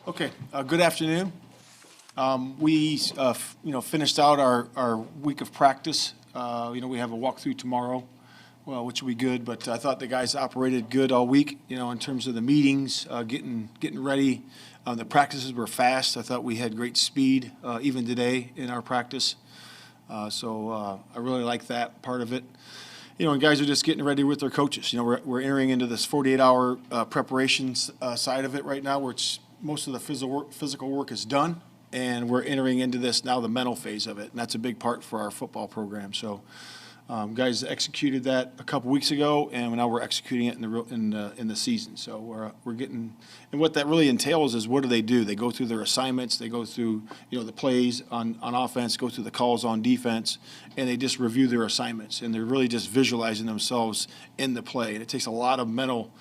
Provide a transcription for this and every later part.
Okay, good afternoon. We finished out our week of practice. We have a walkthrough tomorrow, well, which will be good, but I thought the guys operated good all week, in terms of the meetings, getting ready. The practices were fast. I thought we had great speed, even today in our practice. So I really like that part of it. And guys are just getting ready with their coaches. We're entering into this 48-hour preparations side of it right now, where most of the physical work is done, and we're entering into this now, the mental phase of it, and that's a big part for our football program. So guys executed that a couple weeks ago, and now we're executing it in the season. So we're getting, and what that really entails is, what do? They go through their assignments, they go through the plays on offense, go through the calls on defense, and they just review their assignments, and they're really just visualizing themselves in the play. And it takes a lot of mental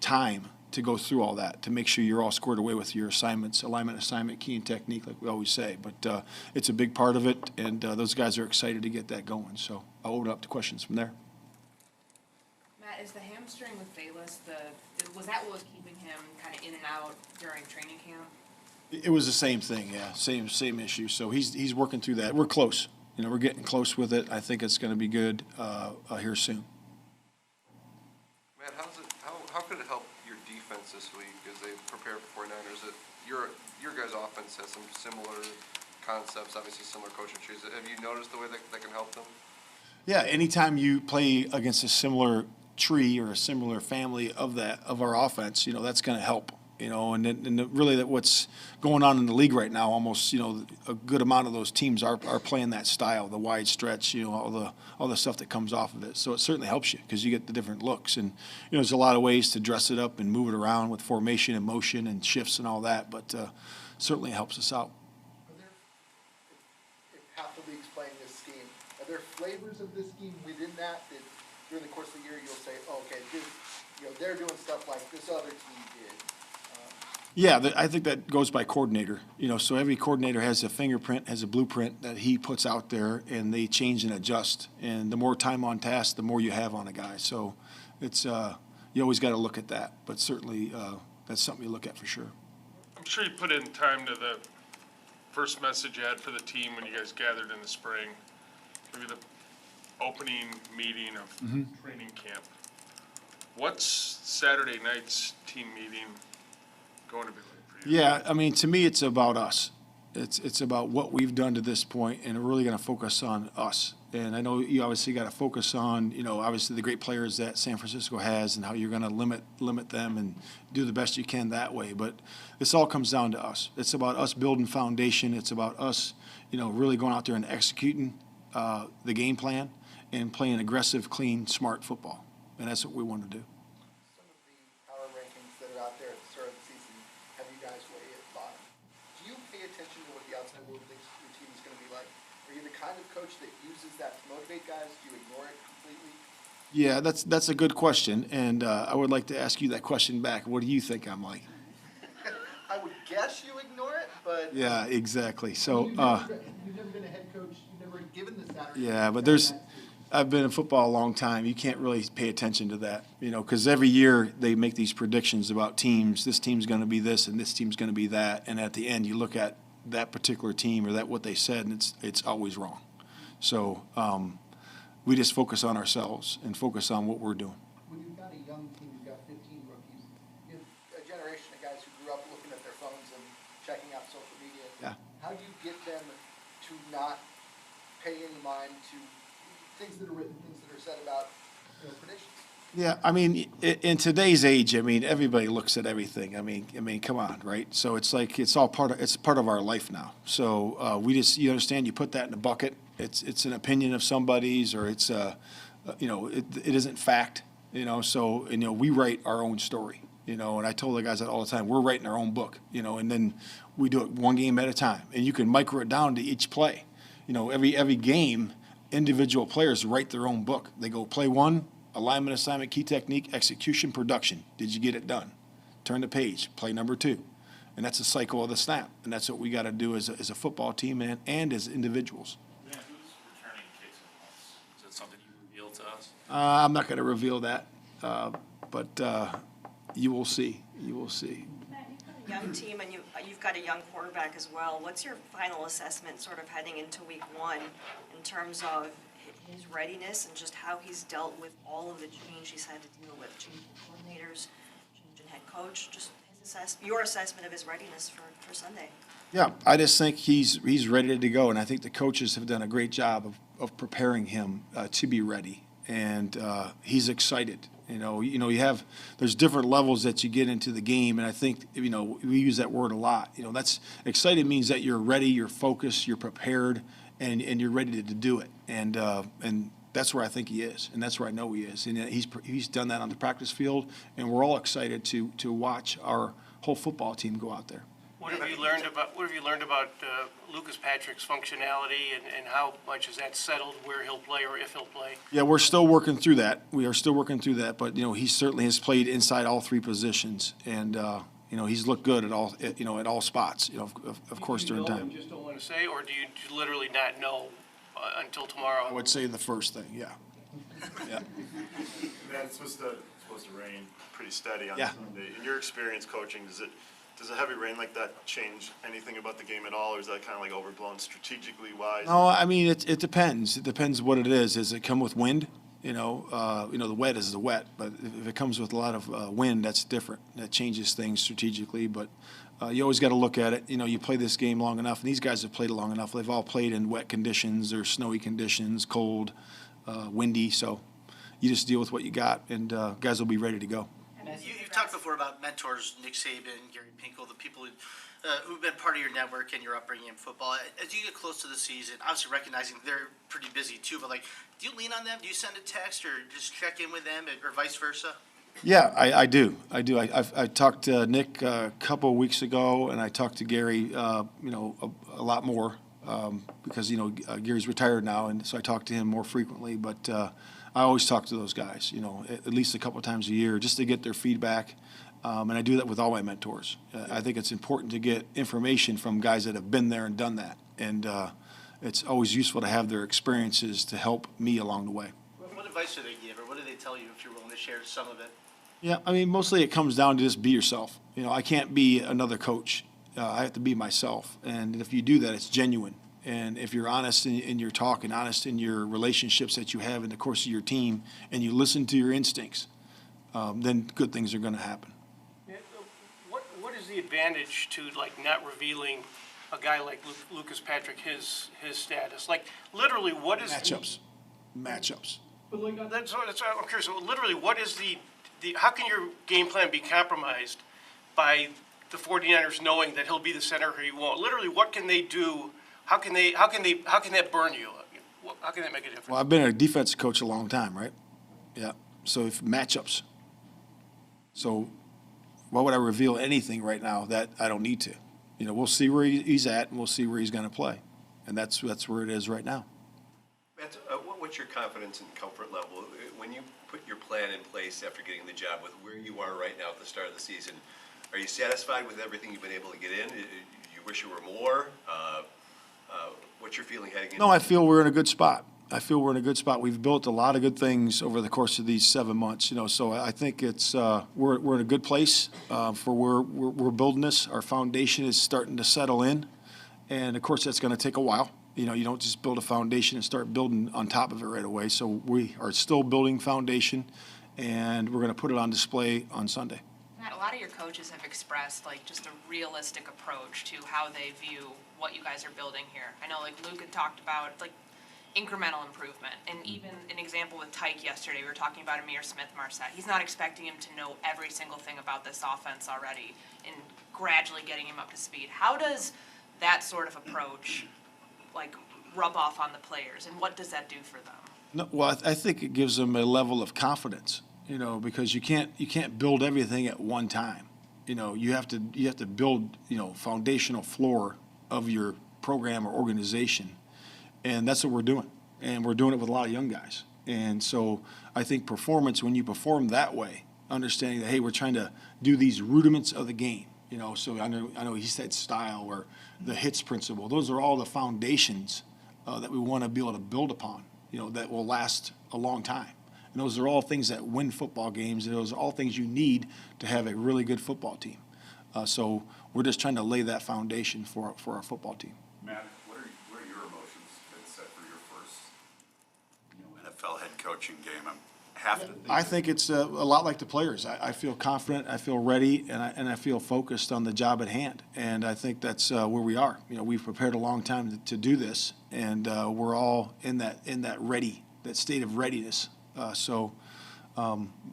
time to go through all that, to make sure you're all squared away with your assignments, alignment, assignment, key, and technique, like we always say. But it's a big part of it, and those guys are excited to get that going. So I'll open up to questions from there. Matt, is the hamstring with Halas, was that what was keeping him kind of in and out during training camp? It was the same thing, yeah, same issue. So he's working through that. We're close. We're getting close with it. I think it's going to be good here soon. Matt, how could it help your defense this week as they prepare for 49ers? Your guys' offense has some similar concepts, obviously similar coaching trees. Have you noticed the way that can help them? Yeah, anytime you play against a similar tree or a similar family of our offense, that's going to help. Really what's going on in the league right now, almost a good amount of those teams are playing that style, the wide stretch, all the stuff that comes off of it. So it certainly helps you, because you get the different looks, and there's a lot of ways to dress it up and move it around with formation and motion and shifts and all that, but certainly helps us out. If half the league's playing this scheme, are there flavors of this scheme within that during the course of the year you'll say, oh, okay, they're doing stuff like this other team did? Yeah, I think that goes by coordinator. So every coordinator has a fingerprint, has a blueprint that he puts out there, and they change and adjust. And the more time on task, the more you have on a guy. So it's you always got to look at that. But certainly that's something you look at for sure. I'm sure you put in time to the first message you had for the team when you guys gathered in the spring, maybe the opening meeting of training camp. What's Saturday night's team meeting going to be like for you? Yeah, to me, it's about us. It's about what we've done to this point, and we're really going to focus on us. And I know you obviously got to focus on, obviously the great players that San Francisco has, and how you're going to limit them and do the best you can that way. But this all comes down to us. It's about us building foundation. It's about us, really going out there and executing the game plan and playing aggressive, clean, smart football. And that's what we want to do. Some of the power rankings that are out there at the start of the season have you guys way at the bottom. Do you pay attention to what the outside world thinks your team is going to be like? Are you the kind of coach that uses that to motivate guys? Do you ignore it completely? Yeah, that's a good question, and I would like to ask you that question back. What do you think I'm like? I would guess you ignore it, but Yeah, exactly. So you've never been a head coach. You've never given the Saturday. yeah, but I've been in football a long time. You can't really pay attention to that, because every year they make these predictions about teams. This team's going to be this, and this team's going to be that, and at the end you look at that particular team or what they said, and it's always wrong. So we just focus on ourselves and focus on what we're doing. When you've got a young team, you've got 15 rookies, you have a generation of guys who grew up looking at their phones and checking out social media. Yeah. How do you get them to not pay any mind to things that are written, things that are said about predictions? Yeah, in today's age, everybody looks at everything. Come on, right? So it's like it's part of our life now. So you understand, you put that in a bucket. It's an opinion of somebody's, or it's it isn't fact. So we write our own story. And I told the guys that all the time. We're writing our own book. And then we do it one game at a time, and you can micro it down to each play. Every game, individual players write their own book. They go play one, alignment, assignment, key technique, execution, production. Did you get it done? Turn the page, play number 2. And that's a cycle of the snap. And that's what we got to do as a football team and as individuals. Yeah, who's returning kicks and punts? Is that something you reveal to us? I'm not going to reveal that, but you will see. You will see. Matt, you've got a young team, and you've got a young quarterback as well. What's your final assessment sort of heading into week one in terms of his readiness and just how he's dealt with all of the change he's had to deal with, changing coordinators, changing head coach, just your assessment of his readiness for Sunday? Yeah, I just think he's ready to go, and I think the coaches have done a great job of preparing him to be ready, and he's excited. There's different levels that you get into the game, and I think, we use that word a lot. That's excited means that you're ready, you're focused, you're prepared, and you're ready to do it. And that's where I think he is, and that's where I know he is. And he's done that on the practice field, and we're all excited to watch our whole football team go out there. What have you learned about Lucas Patrick's functionality, and how much has that settled where he'll play or if he'll play? Yeah, we're still working through that. We are still working through that, but he certainly has played inside all three positions, and he's looked good at all spots. Of course during time. You just don't want to say, or do you literally not know until tomorrow? I would say the first thing, yeah. Yeah. Man, it's supposed to rain pretty steady on Yeah. Sunday. In your experience coaching, does a heavy rain like that change anything about the game at all, or is that kind of like overblown strategically wise? No, I mean it depends. It depends what it is. Does it come with wind? The wet is the wet, but if it comes with a lot of wind, that's different. That changes things strategically, but you always got to look at it. You play this game long enough, and these guys have played it long enough. They've all played in wet conditions or snowy conditions, cold, windy. So you just deal with what you got, and guys will be ready to go. You've talked before about mentors, Nick Saban, Gary Pinkel, the people who've been part of your network and your upbringing in football. As you get close to the season, obviously recognizing they're pretty busy too, but do you lean on them? Do you send a text or just check in with them, or vice versa? Yeah, I do. I talked to Nick a couple of weeks ago, and I talked to Gary, a lot more because Gary's retired now, and so I talk to him more frequently. But I always talk to those guys, at least a couple of times a year, just to get their feedback. And I do that with all my mentors. I think it's important to get information from guys that have been there and done that. And it's always useful to have their experiences to help me along the way. What advice do they give, or what do they tell you, if you're willing to share some of it? Yeah, I mean, mostly it comes down to just be yourself. I can't be another coach. I have to be myself. And if you do that, it's genuine. And if you're honest in your talk and honest in your relationships that you have in the course of your team, and you listen to your instincts, then good things are going to happen. What is the advantage to not revealing a guy like Lucas Patrick his status? Literally, what is Matchups. But that's what I'm curious. So literally, what is the how can your game plan be compromised by the 49ers knowing that he'll be the center or he won't? Literally, what can they do? How can that burn you? How can that make a difference? Well, I've been a defensive coach a long time, right? Yeah. So if matchups. So why would I reveal anything right now that I don't need to? We'll see where he's at, and we'll see where he's going to play. And that's where it is right now. Matt, what's your confidence and comfort level when you put your plan in place after getting the job with where you are right now at the start of the season? Are you satisfied with everything you've been able to get in? You wish you were more? What's your feeling heading in? No, I feel we're in a good spot. We've built a lot of good things over the course of these 7 months, so I think it's we're in a good place for where we're building this. Our foundation is starting to settle in, and of course that's going to take a while. You don't just build a foundation and start building on top of it right away. So we are still building foundation, and we're going to put it on display on Sunday. Matt, a lot of your coaches have expressed just a realistic approach to how they view what you guys are building here. I know Luke had talked about incremental improvement, and even an example with Tyke yesterday, we were talking about Amir Smith-Marset. He's not expecting him to know every single thing about this offense already, and gradually getting him up to speed. How does that sort of approach rub off on the players, and what does that do for them? No, well, I think it gives them a level of confidence, because you can't build everything at one time. You have to build, foundational floor of your program or organization, and that's what we're doing. And we're doing it with a lot of young guys. And so I think performance, when you perform that way, understanding that, hey, we're trying to do these rudiments of the game. So I know he said style or the hits principle. Those are all the foundations that we want to be able to build upon, that will last a long time. And those are all things that win football games. And those are all things you need to have a really good football team. So we're just trying to lay that foundation for our football team. Matt, what are your emotions that set for your first, NFL head coaching game? I'm half to think. I think it's a lot like the players. I feel confident, I feel ready, and I feel focused on the job at hand. And I think that's where we are. We've prepared a long time to do this, and we're all in that that state of readiness. So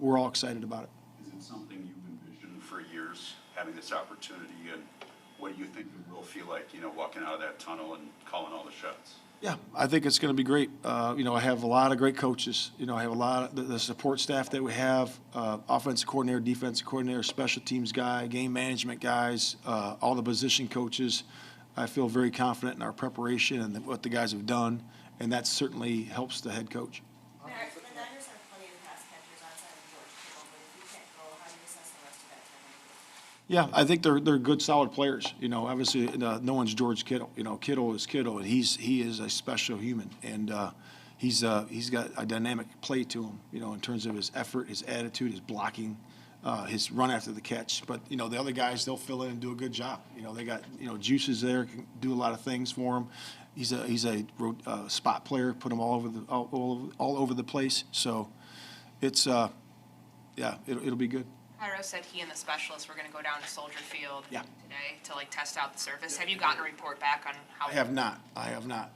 we're all excited about it. Is it something you've envisioned for years, having this opportunity? And what do you think it will feel like, walking out of that tunnel and calling all the shots? Yeah, I think it's going to be great. I have a lot of great coaches. I have a lot of the support staff that we have, offensive coordinator, defensive coordinator, special teams guy, game management guys, all the position coaches. I feel very confident in our preparation and what the guys have done, and that certainly helps the head coach. The Niners have plenty of pass catchers outside of George Kittle, but if you can't go, how do you assess the rest of that technique? Yeah, I think they're good, solid players. Obviously, no one's George Kittle. Kittle is Kittle, and he is a special human, and he's got a dynamic play to him. In terms of his effort, his attitude, his blocking, his run after the catch. But the other guys, they'll fill in and do a good job. They got Juices there, can do a lot of things for him. He's a spot player, put him all over the place. So it's it'll be good. Cairo said he and the specialists were gonna go down to Soldier Field Yeah. today to test out the surface. Have you gotten a report back on how? I have not.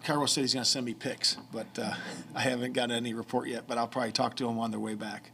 Carlos said he's going to send me pics, but I haven't gotten any report yet. But I'll probably talk to him on their way back.